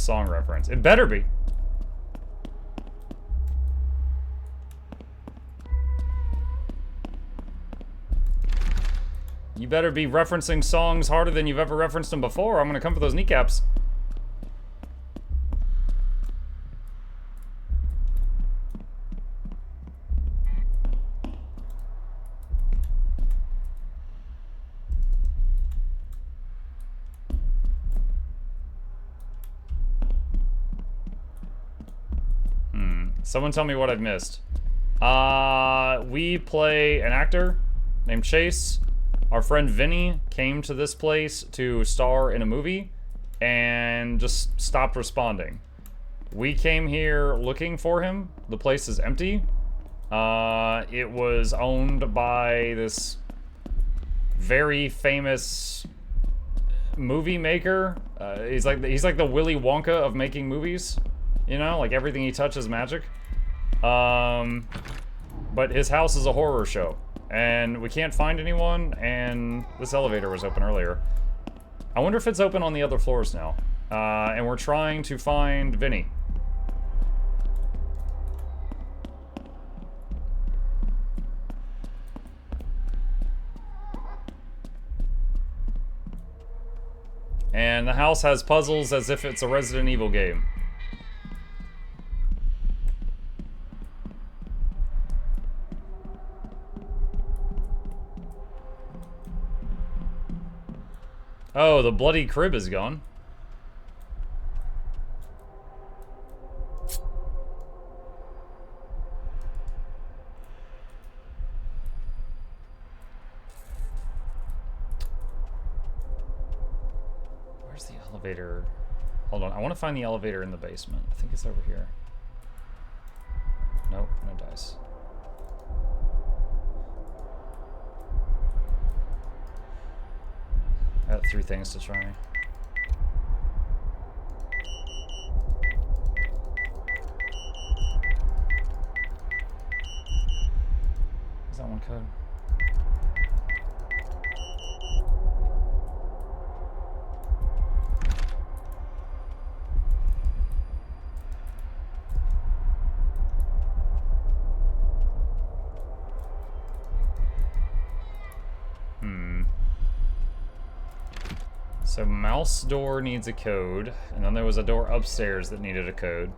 song reference. It better be. You better be referencing songs harder than you've ever referenced them before. I'm gonna come for those kneecaps. Someone tell me what I've missed. We play an actor named Chase. Our friend Vinny came to this place to star in a movie and just stopped responding. We came here looking for him. The place is empty. It was owned by this very famous movie maker. He's like the Willy Wonka of making movies. You know, like everything he touches is magic. But his house is a horror show. And we can't find anyone, and this elevator was open earlier. I wonder if it's open on the other floors now. And we're trying to find Vinny. And the house has puzzles as if it's a Resident Evil game. Oh, the bloody crib is gone. Where's the elevator? Hold on, I want to find the elevator in the basement. I think it's over here. Nope, no dice. I got 3 things to try. Is that one code? So mouse door needs a code, and then there was a door upstairs that needed a code.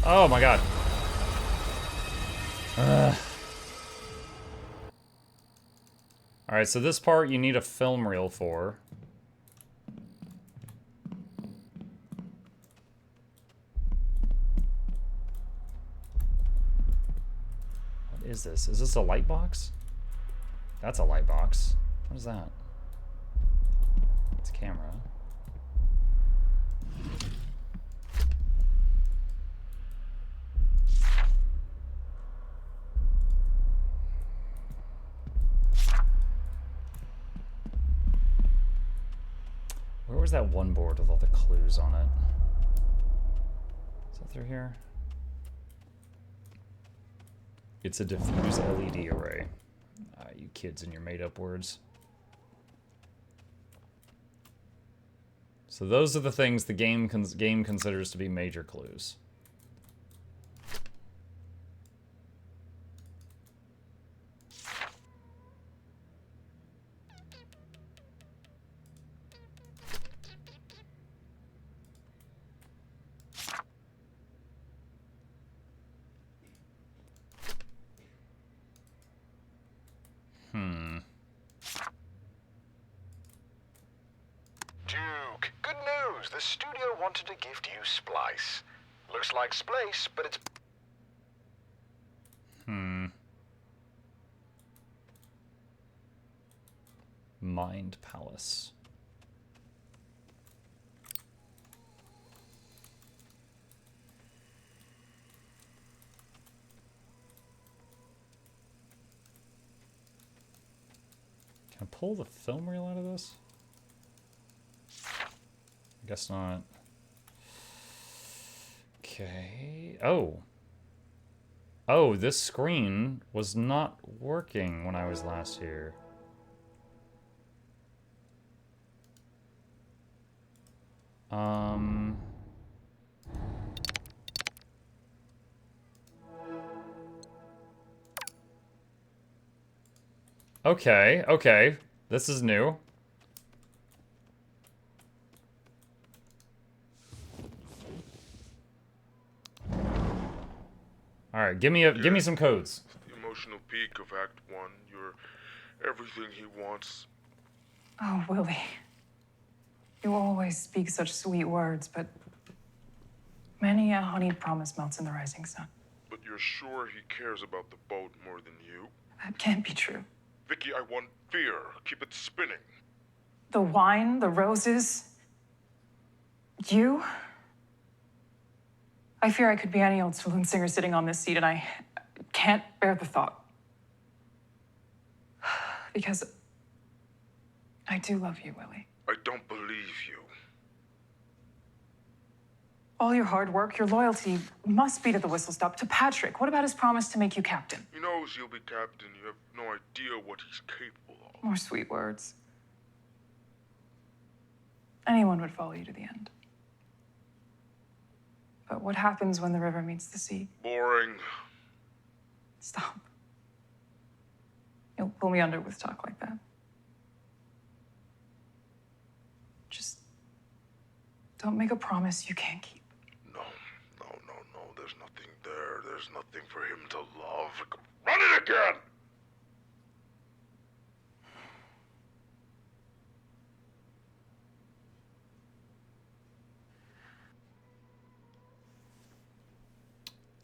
Oh my god. Alright, so this part you need a film reel for. What is this? Is this a light box? That's a light box. What is that? It's a camera. Where was that one board with all the clues on it? Is that through here? It's a diffuse LED array. You kids and your made-up words. So those are the things the game considers to be major clues. Duke, good news. The studio wanted to gift you Splice. Looks like Splice, but it's... Mind Palace. Can I pull the film reel out of this? Guess not. Okay. Oh. Oh, this screen was not working when I was last here. Okay, okay. This is new. Alright, give me some codes. The emotional peak of Act 1. You're everything he wants. Oh, Willie. You always speak such sweet words, but many a honeyed promise melts in the rising sun. But you're sure he cares about the boat more than you? That can't be true. Vicky, I want fear. Keep it spinning. The wine, the roses, you. I fear I could be any old saloon singer sitting on this seat, and I can't bear the thought. Because I do love you, Willie. I don't believe you. All your hard work, your loyalty must be to the whistle stop, to Patrick. What about his promise to make you captain? He knows you'll be captain. You have no idea what he's capable of. More sweet words. Anyone would follow you to the end. But what happens when the river meets the sea? Boring. Stop. You'll pull me under with talk like that. Just don't make a promise you can't keep. No. There's nothing there. There's nothing for him to love. Run it again!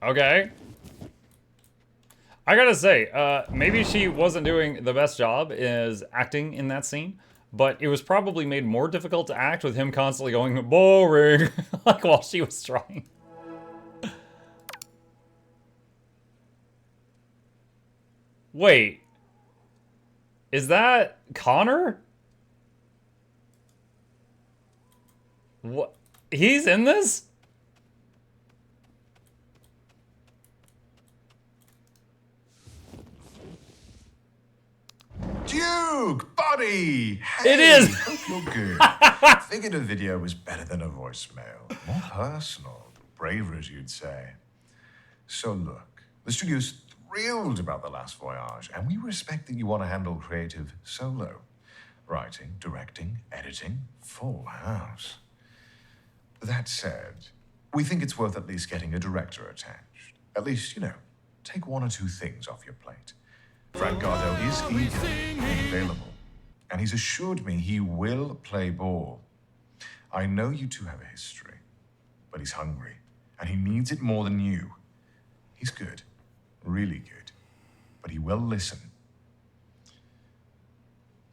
Okay. I gotta say, maybe she wasn't doing the best job as acting in that scene, but it was probably made more difficult to act with him constantly going, boring, like while she was trying. Wait. Is that Connor? What? He's in this? Duke, buddy! Hey, It is! Hope you're good. Figured a video was better than a voicemail. More personal. Braver, as you'd say. So look, the studio's thrilled about The Last Voyage, and we respect that you want to handle creative solo. Writing, directing, editing, full house. That said, we think it's worth at least getting a director attached. At least, you know, take one or two things off your plate. Frank Gardo is eager and available, and he's assured me he will play ball. I know you two have a history, but he's hungry, and he needs it more than you. He's good, really good, but he will listen.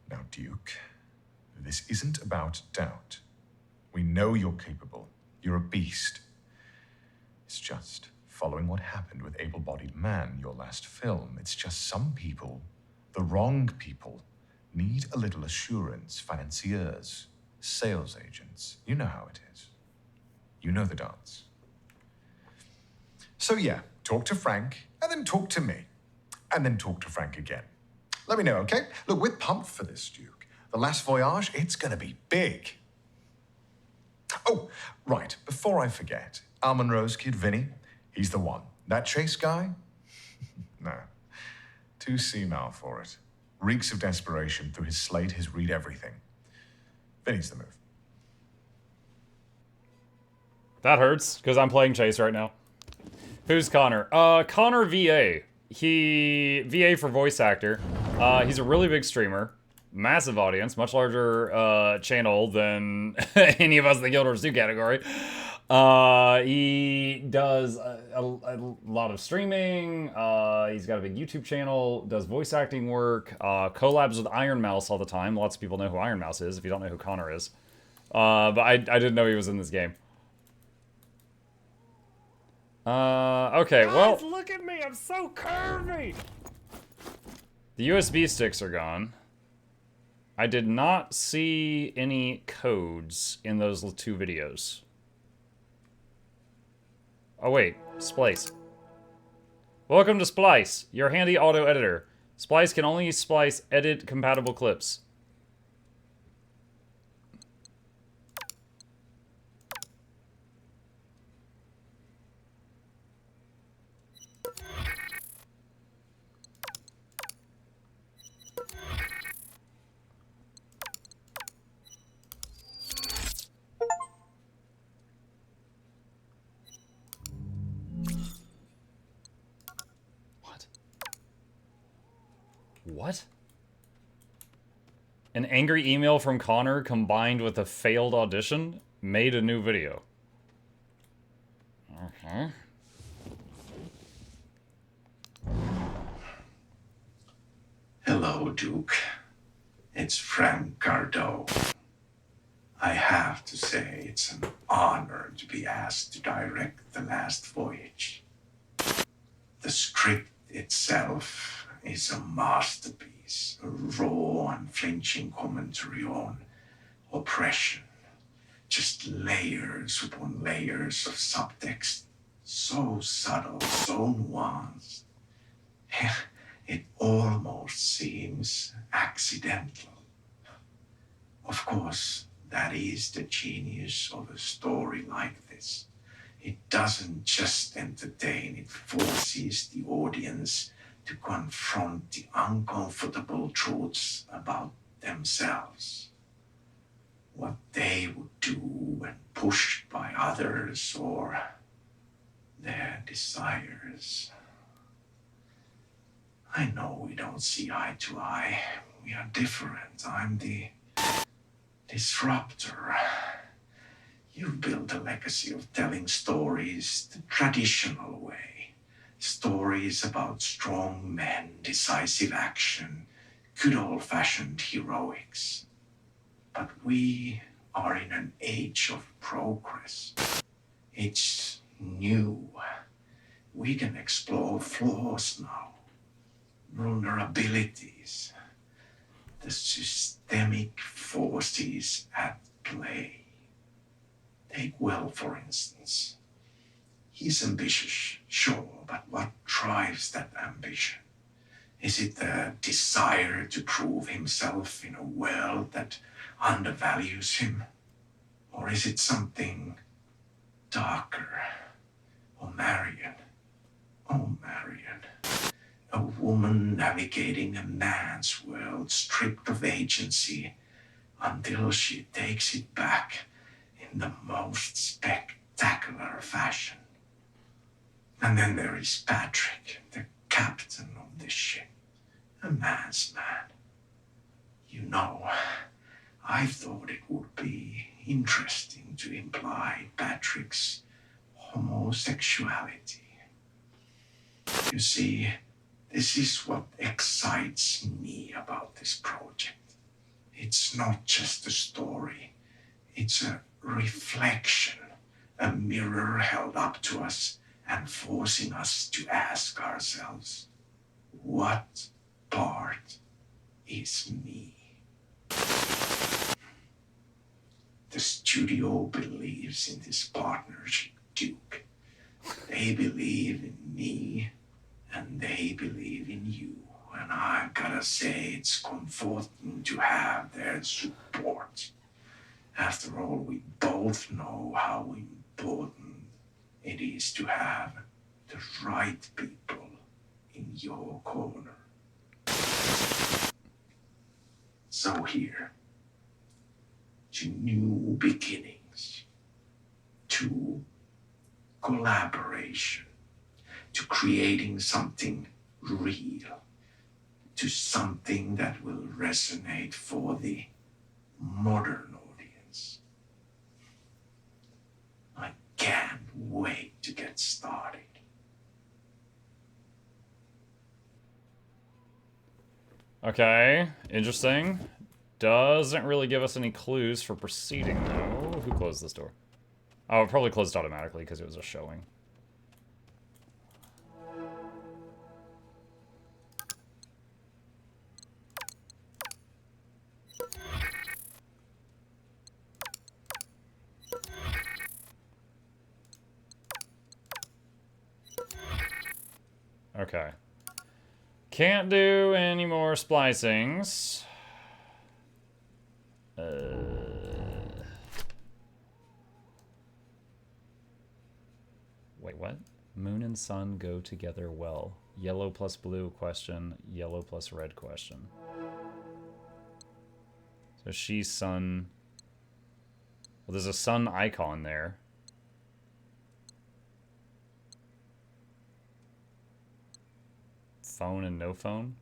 Now, Duke, this isn't about doubt. We know you're capable. You're a beast. It's just following what happened with Able-Bodied Man, your last film. It's just some people, the wrong people, need a little assurance. Financiers, sales agents. You know how it is. You know the dance. So yeah, talk to Frank, and then talk to me. And then talk to Frank again. Let me know, okay? Look, we're pumped for this, Duke. The Last Voyage, it's gonna be big. Oh, right, before I forget, Almond Rose kid Vinny, he's the one. That Chase guy? No. Too senile for it. Reeks of desperation. Through his slate, his read everything. Vinny's the move. That hurts, because I'm playing Chase right now. Who's Connor? Connor VA. VA for voice actor. He's a really big streamer. Massive audience, much larger channel than any of us in the Guild Wars 2 category. He does a lot of streaming. He's got a big YouTube channel, does voice acting work, collabs with Iron Mouse all the time. Lots of people know who Iron Mouse is if you don't know who Connor is. But I didn't know he was in this game. Okay, well. Guys, look at me, I'm so curvy! The USB sticks are gone. I did not see any codes in those 2 videos. Oh wait, Splice. Welcome to Splice, your handy auto editor. Splice can only splice edit compatible clips. What? An angry email from Connor combined with a failed audition made a new video. Okay. Hello, Duke. It's Frank Gardeau. I have to say it's an honor to be asked to direct The Last Voyage. The script itself is a masterpiece, a raw, unflinching commentary on oppression. Just layers upon layers of subtext, so subtle, so nuanced. It almost seems accidental. Of course, that is the genius of a story like this. It doesn't just entertain, it forces the audience to confront the uncomfortable truths about themselves. What they would do when pushed by others or their desires. I know we don't see eye to eye. We are different. I'm the disruptor. You've built a legacy of telling stories the traditional way. Stories about strong men, decisive action, good old-fashioned heroics. But we are in an age of progress. It's new. We can explore flaws now, vulnerabilities, the systemic forces at play. Take Will, for instance. He's ambitious, sure, but what drives that ambition? Is it the desire to prove himself in a world that undervalues him? Or is it something darker? Or Marion? Oh, Marion. A woman navigating a man's world stripped of agency until she takes it back in the most spectacular fashion. And then there is Patrick, the captain of the ship, a man's man. You know, I thought it would be interesting to imply Patrick's homosexuality. You see, this is what excites me about this project. It's not just a story. It's a reflection, a mirror held up to us and forcing us to ask ourselves, what part is me? The studio believes in this partnership, Duke. They believe in me and they believe in you. And I've gotta say, it's comforting to have their support. After all, we both know how important it is to have the right people in your corner. So here, to new beginnings, to collaboration, to creating something real, to something that will resonate for the modern audience. I can't wait to get started. Okay, interesting. Doesn't really give us any clues for proceeding, though. Who closed this door? Oh, it probably closed automatically because it was a showing. Okay. Can't do any more splicings. Wait, what? Moon and sun go together well. Yellow plus blue question. Yellow plus red question. So she's sun. Well, there's a sun icon there. Phone and no phone?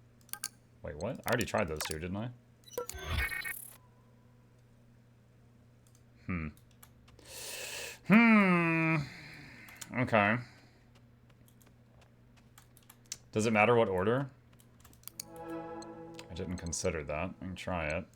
Wait, what? I already tried those two, didn't I? Okay. Does it matter what order? I didn't consider that. I can try it.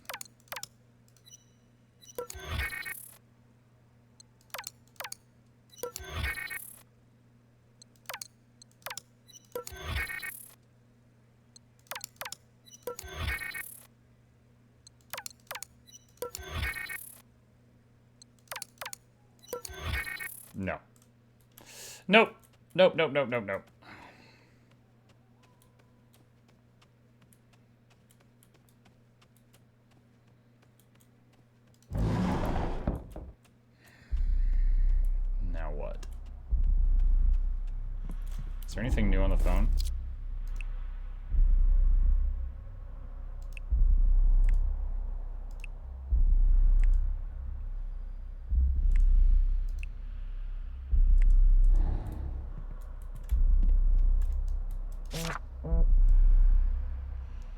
No. Nope. Nope, nope, nope, nope, nope. Now what? Is there anything new on the phone?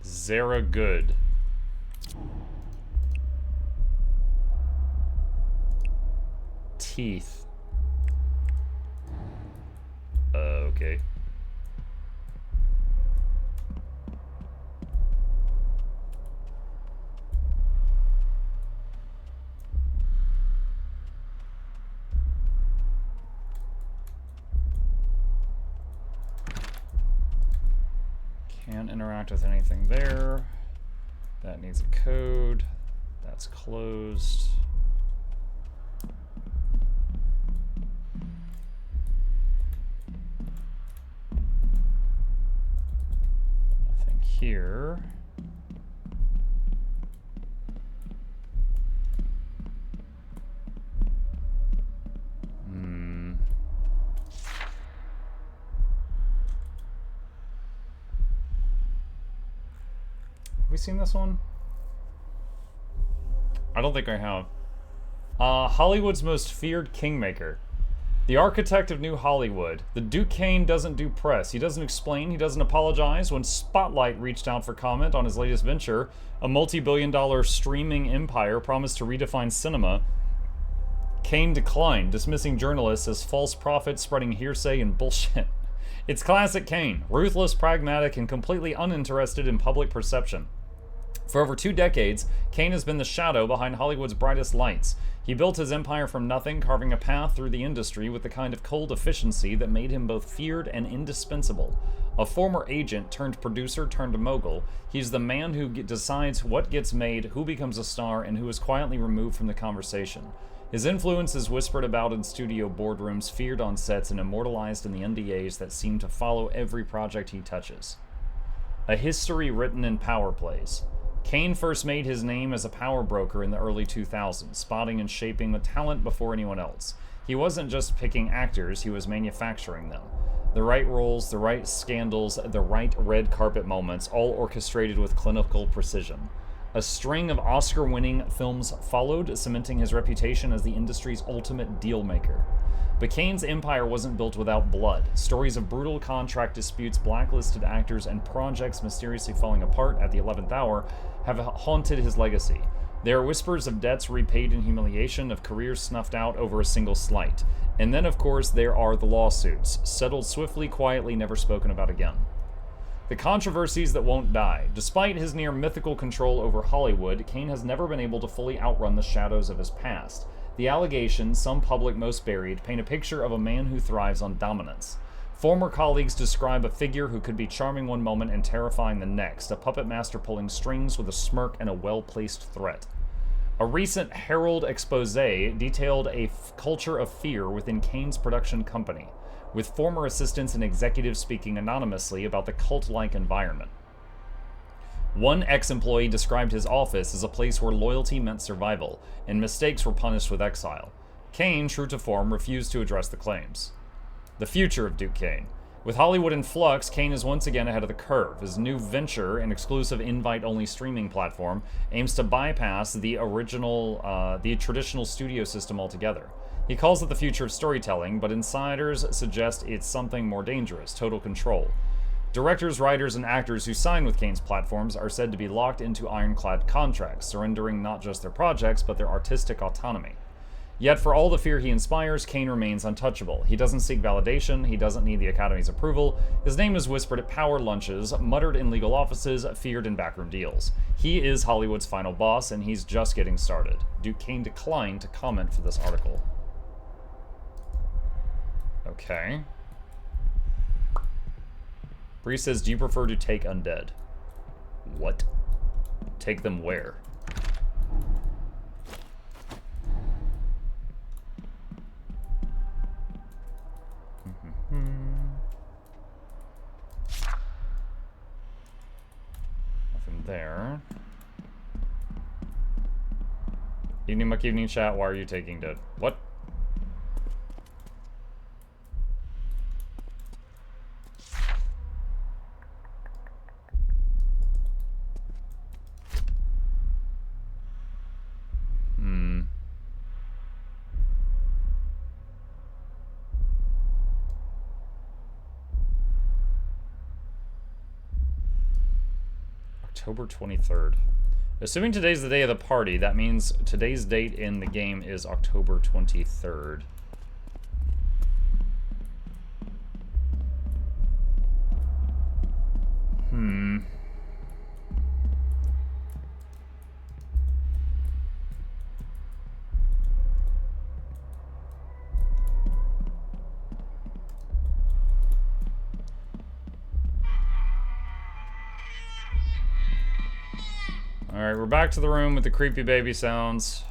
Zara Good. Teeth. Okay. Can't interact with anything there. That needs a code. That's closed. Nothing here. Have we seen this one? I don't think I have. Hollywood's most feared kingmaker. The architect of New Hollywood. The Duke Kane doesn't do press. He doesn't explain. He doesn't apologize. When Spotlight reached out for comment on his latest venture, a multi-billion-dollar streaming empire promised to redefine cinema, Kane declined, dismissing journalists as false prophets spreading hearsay and bullshit. It's classic Kane. Ruthless, pragmatic, and completely uninterested in public perception. For over 2 decades, Kane has been the shadow behind Hollywood's brightest lights. He built his empire from nothing, carving a path through the industry with the kind of cold efficiency that made him both feared and indispensable. A former agent turned producer turned mogul, he's the man who decides what gets made, who becomes a star, and who is quietly removed from the conversation. His influence is whispered about in studio boardrooms, feared on sets, and immortalized in the NDAs that seem to follow every project he touches. A history written in power plays. Kane first made his name as a power broker in the early 2000s, spotting and shaping the talent before anyone else. He wasn't just picking actors, he was manufacturing them. The right roles, the right scandals, the right red carpet moments, all orchestrated with clinical precision. A string of Oscar-winning films followed, cementing his reputation as the industry's ultimate deal-maker. But Kane's empire wasn't built without blood. Stories of brutal contract disputes, blacklisted actors, and projects mysteriously falling apart at the 11th hour have haunted his legacy. There are whispers of debts repaid in humiliation, of careers snuffed out over a single slight. And then, of course, there are the lawsuits, settled swiftly, quietly, never spoken about again. The controversies that won't die. Despite his near mythical control over Hollywood, Kane has never been able to fully outrun the shadows of his past. The allegations, some public, most buried, paint a picture of a man who thrives on dominance. Former colleagues describe a figure who could be charming one moment and terrifying the next, a puppet master pulling strings with a smirk and a well-placed threat. A recent Herald expose detailed a culture of fear within Kane's production company. with former assistants and executives speaking anonymously about the cult-like environment. One ex-employee described his office as a place where loyalty meant survival, and mistakes were punished with exile. Kane, true to form, refused to address the claims. The future of Duke Kane. With Hollywood in flux, Kane is once again ahead of the curve. His new venture, an exclusive invite-only streaming platform, aims to bypass the traditional studio system altogether. He calls it the future of storytelling, but insiders suggest it's something more dangerous, total control. Directors, writers, and actors who sign with Kane's platforms are said to be locked into ironclad contracts, surrendering not just their projects, but their artistic autonomy. Yet, for all the fear he inspires, Kane remains untouchable. He doesn't seek validation, he doesn't need the Academy's approval. His name is whispered at power lunches, muttered in legal offices, feared in backroom deals. He is Hollywood's final boss, and he's just getting started. Duke Kane declined to comment for this article. Okay. Bree says, do you prefer to take undead? What? Take them where? Nothing there. Evening Muck, evening chat, why are you taking dead? What? October 23rd. Assuming today's the day of the party, that means today's date in the game is October 23rd. Alright, we're back to the room with the creepy baby sounds.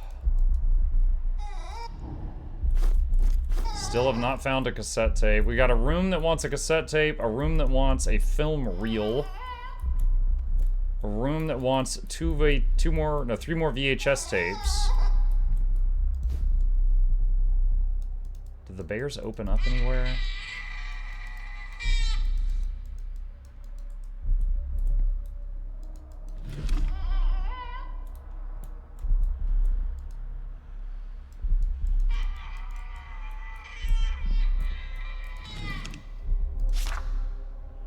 Still have not found a cassette tape. We got a room that wants a cassette tape, a room that wants a film reel, a room that wants three more VHS tapes. Did the bears open up anywhere?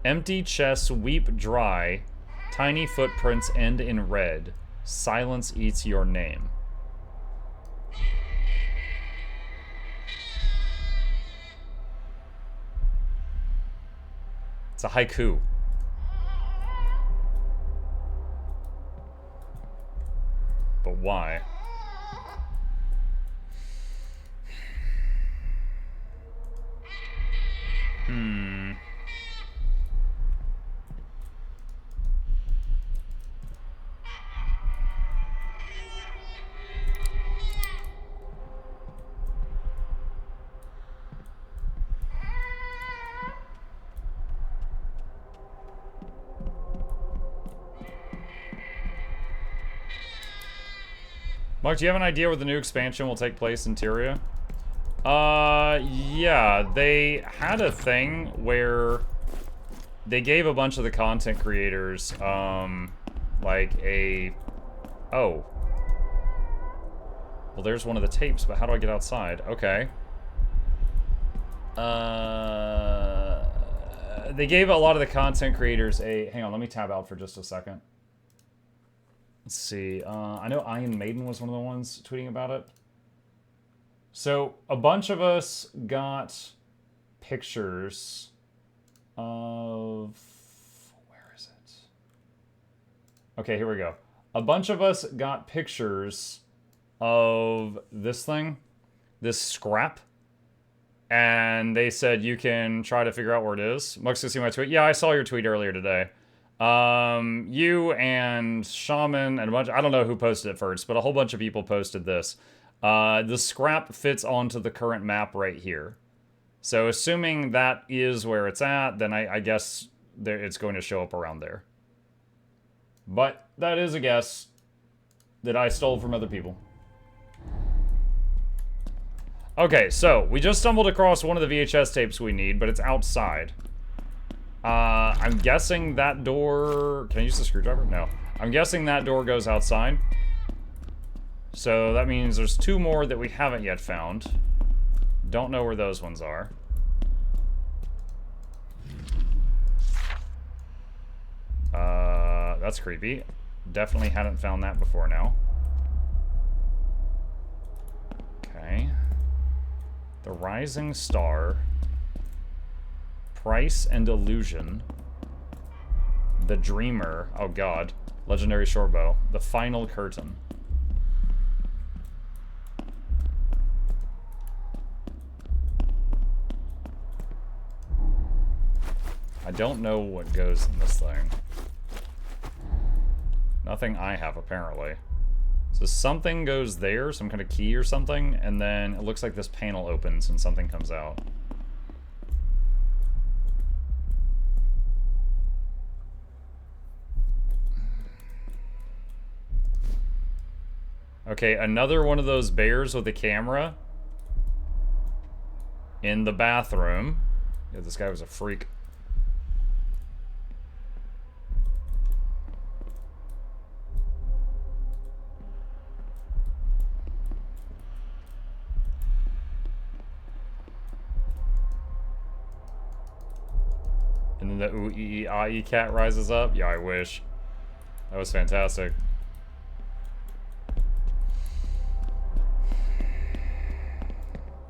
Empty chests weep dry. Tiny footprints end in red. Silence eats your name. It's a haiku. But why? Mark, do you have an idea where the new expansion will take place in Tyria? Yeah, they had a thing where they gave a bunch of the content creators, like a... Oh. Well, there's one of the tapes, but how do I get outside? Okay. They gave a lot of the content creators a... Hang on, let me tab out for just a second. Let's see. I know Iron Maiden was one of the ones tweeting about it. So, a bunch of us got pictures of... Where is it? Okay, here we go. A bunch of us got pictures of this thing. This scrap. And they said you can try to figure out where it is. Mux, you see my tweet? Yeah, I saw your tweet earlier today. You and Shaman and a bunch, I don't know who posted it first, but a whole bunch of people posted this. The scrap fits onto the current map right here. So assuming that is where it's at, then I guess it's going to show up around there. But that is a guess that I stole from other people. Okay, so we just stumbled across one of the VHS tapes we need, but it's outside. I'm guessing that door... Can I use the screwdriver? No. I'm guessing that door goes outside. So that means there's 2 more that we haven't yet found. Don't know where those ones are. That's creepy. Definitely hadn't found that before now. Okay. The Rising Star. Price and Illusion. The Dreamer. Oh god. Legendary Shortbow. The Final Curtain. I don't know what goes in this thing. Nothing I have, apparently. So something goes there, some kind of key or something, and then it looks like this panel opens and something comes out. Okay, another one of those bears with a camera in the bathroom. Yeah, this guy was a freak. And then the ooh-ee-ee-ah-ee cat rises up. Yeah, I wish. That was fantastic.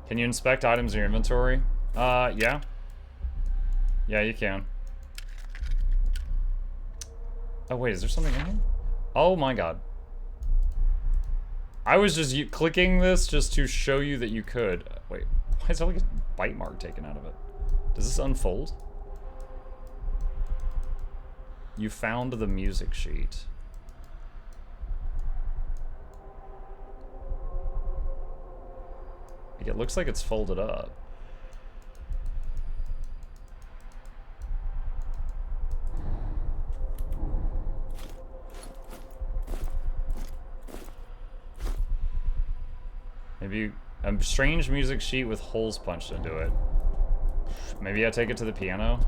Can you inspect items in your inventory? Yeah. Yeah, you can. Oh, wait, is there something in here? Oh my god. I was just clicking this just to show you that you could. Wait, why is there like a bite mark taken out of it? Does this unfold? You found the music sheet. Like, it looks like it's folded up. Maybe a strange music sheet with holes punched into it. Maybe I take it to the piano.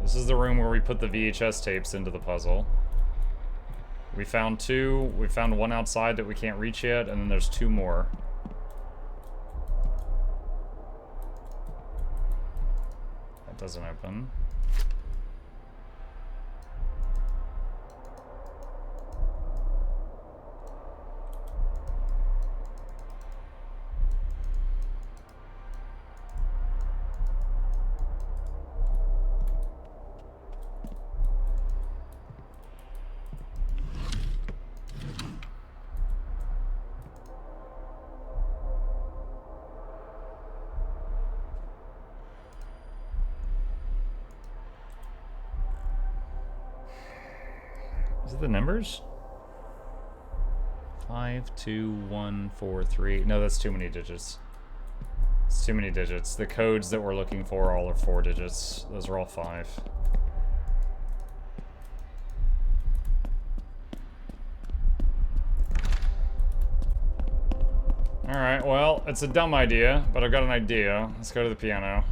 This is the room where we put the VHS tapes into the puzzle. We found 2. We found one outside that we can't reach yet, and then there's 2 more. That doesn't open. Is it the numbers? 5, 2, 1, 4, 3. No, that's too many digits. It's too many digits. The codes that we're looking for all are 4 digits. Those are all 5. Alright, well, it's a dumb idea, but I've got an idea. Let's go to the piano.